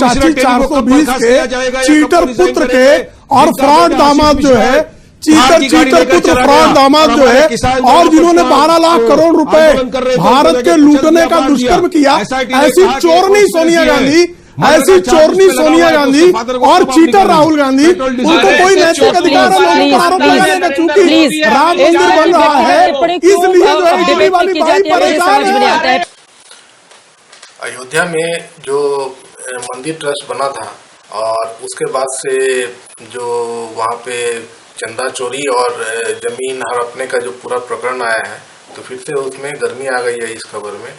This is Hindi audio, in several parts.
चाची 420 के चीटर पुत्र के और फ्रॉड दामाद जो है, चीटर पुत्र फ्रॉड दामाद जो है, और जिन्होंने 12 लाख करोड़ रुपए भारत के लूटने का दुष्कर्म किया, ऐसी चोरनी सोनिया गांधी, ऐसी चोरनी सोनिया गांधी और चीटर राहुल गांधी, उनको कोई नैतिक अधिकार है लोगों पर आरोप लगाने का? चूंकि राम मंदिर बन रहा है, इसलिए जो है दिल्ली वाली भाई परेशान है। अयोध्या में जो मंदिर ट्रस्ट बना था और उसके बाद से जो वहाँ पे चंदा चोरी और जमीन हड़पने का जो पूरा प्रकरण आया है, तो फिर से उसमें गर्मी आ गई है इस खबर में।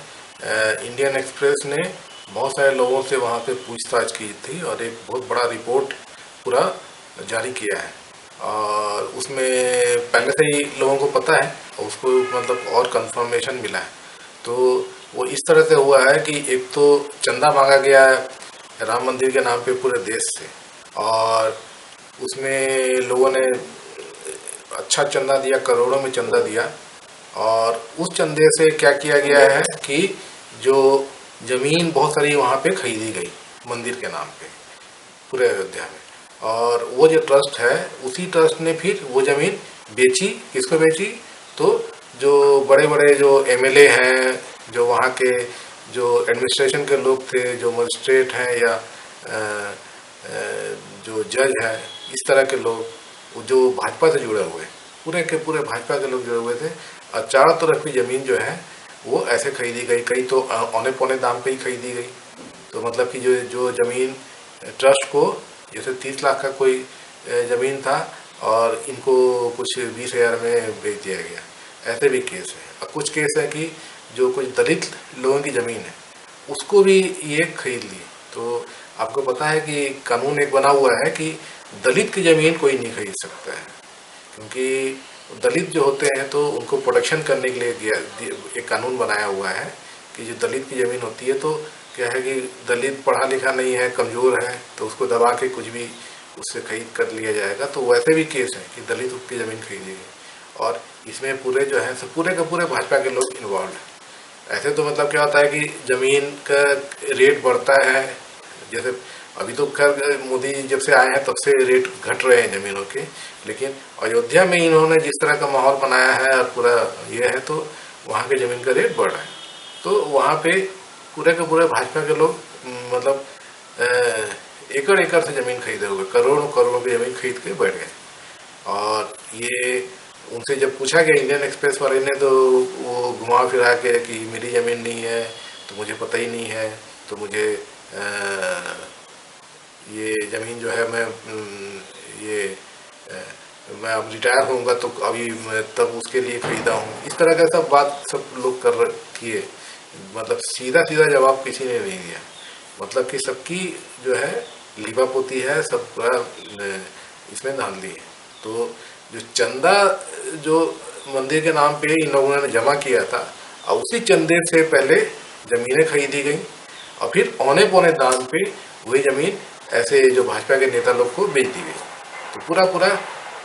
इंडियन एक्सप्रेस ने बहुत सारे लोगों से वहाँ पे पूछताछ की थी और एक बहुत बड़ा रिपोर्ट पूरा जारी किया है, और उसमें पहले से ही लोगों को पता है, उसको मतलब और कंफर्मेशन मिला है। तो वो इस तरह से हुआ है कि एक तो चंदा मांगा गया है राम मंदिर के नाम पे पूरे देश से, और उसमें लोगों ने अच्छा चंदा दिया, करोड़ों में चंदा दिया, और उस चंदे से क्या किया गया है कि जो जमीन बहुत सारी वहाँ पे खरीदी गई मंदिर के नाम पे पूरे अयोध्या में, और वो जो ट्रस्ट है उसी ट्रस्ट ने फिर वो जमीन बेची। किसको बेची? तो जो बड़े बड़े जो एमएलए हैं, जो वहाँ के जो एडमिनिस्ट्रेशन के लोग थे, जो मजिस्ट्रेट हैं या जो जज हैं, इस तरह के लोग जो भाजपा से जुड़े हुए, पूरे के पूरे भाजपा के लोग जुड़े हुए थे, और चारों तरफ की ज़मीन जो है वो ऐसे खरीदी गई, कई तो औने पौने दाम पे ही खरीदी गई। तो मतलब कि जो ज़मीन ट्रस्ट को जैसे 30 लाख का कोई ज़मीन था और इनको कुछ 20,000 में बेच दिया गया, ऐसे भी केस है। और कुछ केस है कि जो कुछ दलित लोगों की ज़मीन है उसको भी ये खरीद ली। तो आपको पता है कि कानून एक बना हुआ है कि दलित की ज़मीन कोई नहीं खरीद सकता है, क्योंकि दलित जो होते हैं तो उनको प्रोटेक्शन करने के लिए एक कानून बनाया हुआ है कि जो दलित की ज़मीन होती है, तो क्या है कि दलित पढ़ा लिखा नहीं है, कमज़ोर है, तो उसको दबा के कुछ भी उससे खरीद कर लिया जाएगा। तो वैसे भी केस है कि दलित की ज़मीन खरीदी गई, और इसमें पूरे जो है सब पूरे के पूरे भाजपा के लोग इन्वॉल्व हैं। ऐसे तो मतलब क्या होता है कि ज़मीन का रेट बढ़ता है, जैसे अभी तो खैर मोदी जब से आए हैं तब से रेट घट रहे हैं ज़मीनों के, लेकिन अयोध्या में इन्होंने जिस तरह का माहौल बनाया है और पूरा ये है, तो वहाँ के ज़मीन का रेट बढ़ रहा है। तो वहाँ पे पूरे के पूरे भाजपा के लोग मतलब एकड़ एकड़ से ज़मीन खरीदे हुए, करोड़ों करोड़ों की ज़मीन खरीद के बैठ गए। और ये उनसे जब पूछा गया इंडियन एक्सप्रेस वाले ने, तो वो घुमा फिरा के कि मेरी ज़मीन नहीं है, तो मुझे पता ही नहीं है, तो मुझे ये ज़मीन जो है मैं अब रिटायर होऊंगा तो अभी मैं तब उसके लिए ख़रीदा हूँ। इस तरह का सब बात सब लोग कर रखी है, मतलब सीधा सीधा जवाब किसी ने नहीं दिया। मतलब कि सबकी जो है लीपापोती है, सब पूरा इसमें धांधली है। तो जो चंदा जो मंदिर के नाम पे इन लोगों ने जमा किया था, और उसी चंदे से पहले ज़मीनें खरीदी गई और फिर औने पौने दाम पे वही ज़मीन ऐसे जो भाजपा के नेता लोग को बेच दी गई। तो पूरा पूरा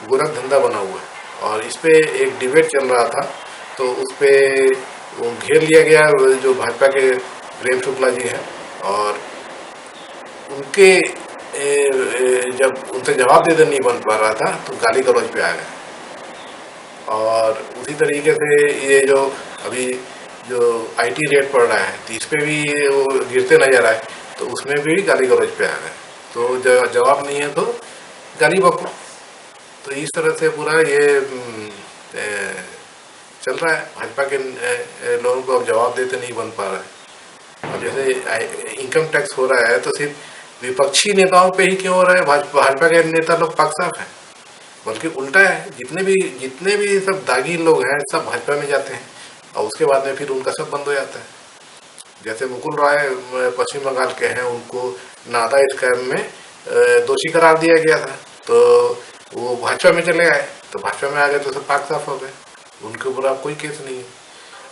गोरख धंधा बना हुआ है। और इस पे एक डिबेट चल रहा था, तो उस पे वो घेर लिया गया जो भाजपा के प्रेम शुक्ला जी हैं, और उनके जब उनसे जवाब देना नहीं बन पा रहा था तो गाली गलौज पे आ गए। और उसी तरीके से ये जो अभी जो IT रेट पड़ रहा है, तो इस पे भी वो गिरते नजर आए, तो उसमें भी गाली गलौज पे आ गए। तो जवाब नहीं है तो गाली बको। तो इस तरह से पूरा ये चल रहा है। भाजपा के लोगों को अब जवाब देते नहीं बन पा रहा है। और जैसे इनकम टैक्स हो रहा है, तो सिर्फ विपक्षी नेताओं पे ही क्यों हो रहा है? भाजपा के नेता लोग पाक साफ हैं, बल्कि उल्टा है। जितने भी सब दागी लोग हैं सब भाजपा में जाते हैं, और उसके बाद में फिर उनका सब बंद हो जाता है। जैसे मुकुल रॉय पश्चिम बंगाल के हैं, उनको नादा स्कैम में दोषी करार दिया गया था, तो वो भाजपा में चले आए। तो भाजपा में आ गए तो सब पाक साफ हो गए, उनके ऊपर अब कोई केस नहीं है।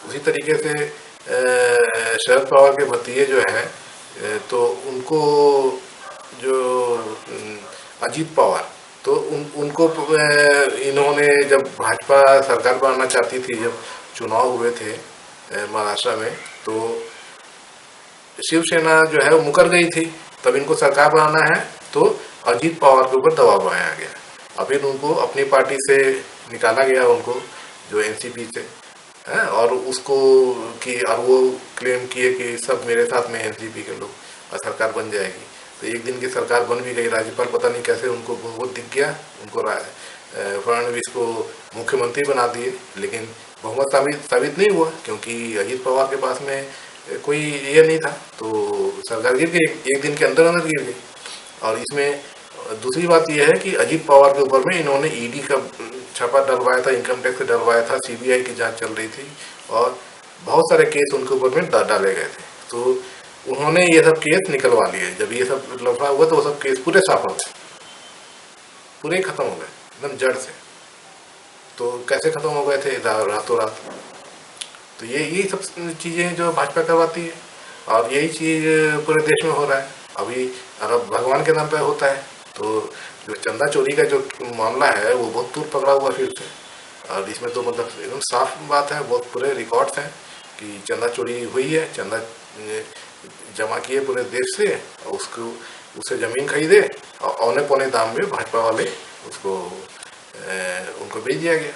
उसी तरीके से शरद पवार के भतीजे जो है, तो उनको जो अजीत पवार, तो उनको इन्होंने जब भाजपा सरकार बनाना चाहती थी, जब चुनाव हुए थे महाराष्ट्र में, तो शिवसेना जो है वो मुकर गई थी। तब इनको सरकार बनाना है तो अजीत पवार के ऊपर दबाव बनाया गया। अब फिर उनको अपनी पार्टी से निकाला गया, उनको जो एनसीपी से है, और उसको कि और वो क्लेम किए कि सब मेरे साथ में एनसीपी के लोग और सरकार बन जाएगी। तो एक दिन की सरकार बन भी गई। राज्यपाल पता नहीं कैसे उनको बहुत दिख गया, उनको फडणवीस को मुख्यमंत्री बना दिए, लेकिन बहुमत साबित नहीं हुआ क्योंकि अजीत पवार के पास में कोई ये नहीं था, तो सरकार गिर गई, एक दिन के अंदर गिर गई। और इसमें दूसरी बात यह है कि अजीत पवार के ऊपर में इन्होंने ईडी का छापा डलवाया था, इनकम टैक्स डलवाया था, सीबीआई की जांच चल रही थी और बहुत सारे केस उनके ऊपर में डाले गए थे। तो उन्होंने ये सब केस निकलवा लिए। जब ये सब लफड़ा हुआ तो वो सब केस पूरे साफ हो गए, पूरे खत्म हो गए एकदम जड़ से। तो कैसे खत्म हो गए थे? रातों रात। तो यही सब चीजें जो भाजपा करवाती है और यही चीज पूरे देश में हो रहा है अभी। अगर भगवान के नाम पे होता है तो जो चंदा चोरी का जो मामला है वो बहुत दूर पकड़ा हुआ फिर से। और इसमें तो मतलब एकदम साफ बात है, बहुत पूरे रिकॉर्ड्स हैं कि चंदा चोरी हुई है, चंदा जमा किए पूरे देश से और उससे जमीन खरीदे और औने पौने दाम में भाजपा वाले उसको उनको बेच दिया गया।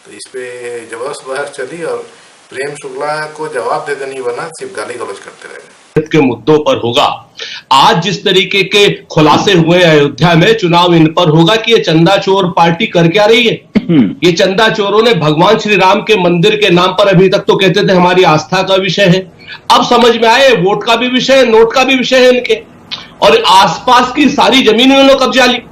तो इस पे जबरदस्त बहस चली और प्रेम शुक्ला को जवाब देते नहीं बना, सिर्फ गाली गलौज करते रहे। के मुद्दों पर होगा। आज जिस तरीके के खुलासे हुए अयोध्या में, चुनाव इन पर होगा कि ये चंदा चोर पार्टी कर क्या रही है। ये चंदा चोरों ने भगवान श्री राम के मंदिर के नाम पर अभी तक तो कहते थे हमारी आस्था का विषय है, अब समझ में आए वोट का भी विषय है, नोट का भी विषय है इनके। और आसपास की सारी जमीन इन्होंने कब्जा ली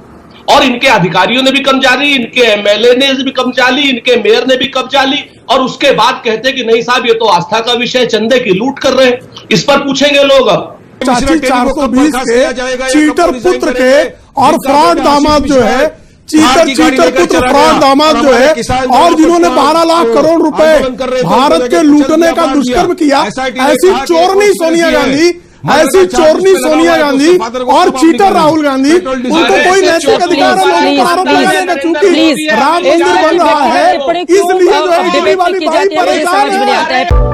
और इनके अधिकारियों ने भी कब्जा ली, इनके एमएलए ने भी कब्जा ली, इनके मेयर ने भी कब्जा ली और उसके बाद कहते कि नहीं साहब ये तो आस्था का विषय, चंदे की लूट कर रहे हैं। इस पर पूछेंगे लोग अब। चाची 420 के चीटर पुत्र के और फ्रॉड दामाद जो है, चीटर पुत्र फ्रॉड दामाद जो है, और जिन्होंने 12 लाख करोड़ रुपए भारत के लूटने का दुष्कर्म किया, ऐसी चोरनी सोनिया गांधी, ऐसी चोरनी सोनिया गांधी और चीटर राहुल गांधी, उनको कोई नैतिक अधिकार है लोगों पर आरोप लगाने का? चूंकि राम मंदिर बन रहा है इसलिए जो है वाली भाई परेशान है।